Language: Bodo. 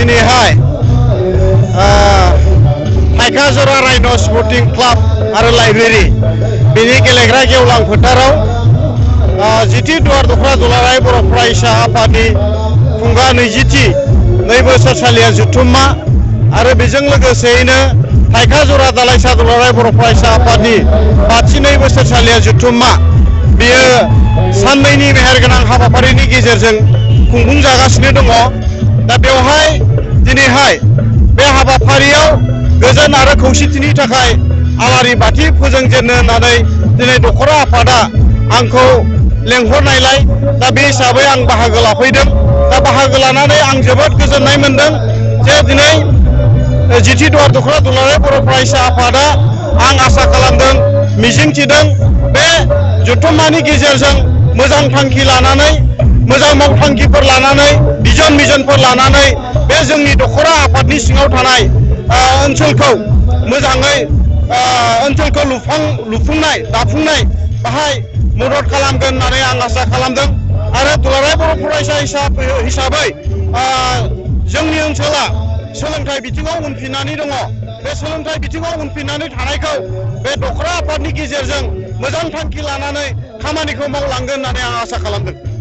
दिनैहाय थाइखाजरा राइन' स्पर्टिं क्लाब आरो लाइब्रेरि बेनि गेलेग्रा गेवलां फोथाराव जिथि दुवार दख्रा दुलाराय बर' फरायसा आफादनि खुंगा 20थि 2 बोसोरसालिया जथुम्मा आरो बेजों लोगोसेयैनो थाइखाजरा दालाइसा दुलाराय बर' फरायसा आफादनि 5थि 2 बोसोरसालिया जथुम्मा बेयो साननैनि मेहेरगोनां हाबाफारिनि गेजेरजों खुंफुंजागासिनो दङ। दा बेवहाय दिनैहाय बे हाबाफारियाव गोजोन आरो खौसेथिनि थाखाय आलारि बाथि फोजोंजेननो होननानै दिनै दखरा आफादा आंखौ लेंहरनायलाय दा बे हिसाबै आं बाहागो लाफैदों। दा बाहागो लानानै आं जोबोद गोजोननाय मोनदों जे दिनै जिथि दुवार दखरा दुलाराय बर' फरायसा आफादा आं आसा खालामदों मिजिंथिदों बे जथुम्मानि गेजेरजों मोजां थांखि लानानै मोजां मावथांखिफोर लानानै मिजनफोर लानानै बे जोंनि दखरा आफादनि सिङाव थानाय ओनसोलखौ मोजाङै ओनसोलखौ दाफुंनाय बाहाय मदद खालामगोन होननानै आं आसा खालामदों। आरो दुलाराय बर' फरायसा हिसाबै जोंनि ओनसोला सोलोंथाइ बिथिङाव उनफिननानै दङ। बे सोलोंथाइ बिथिङाव उनफिननानै थानायखौ बे दखरा आफादनि गेजेरजों मोजां थांखि लानानै खामानिखौ मावलांगोन होननानै आं आसा खालामदों।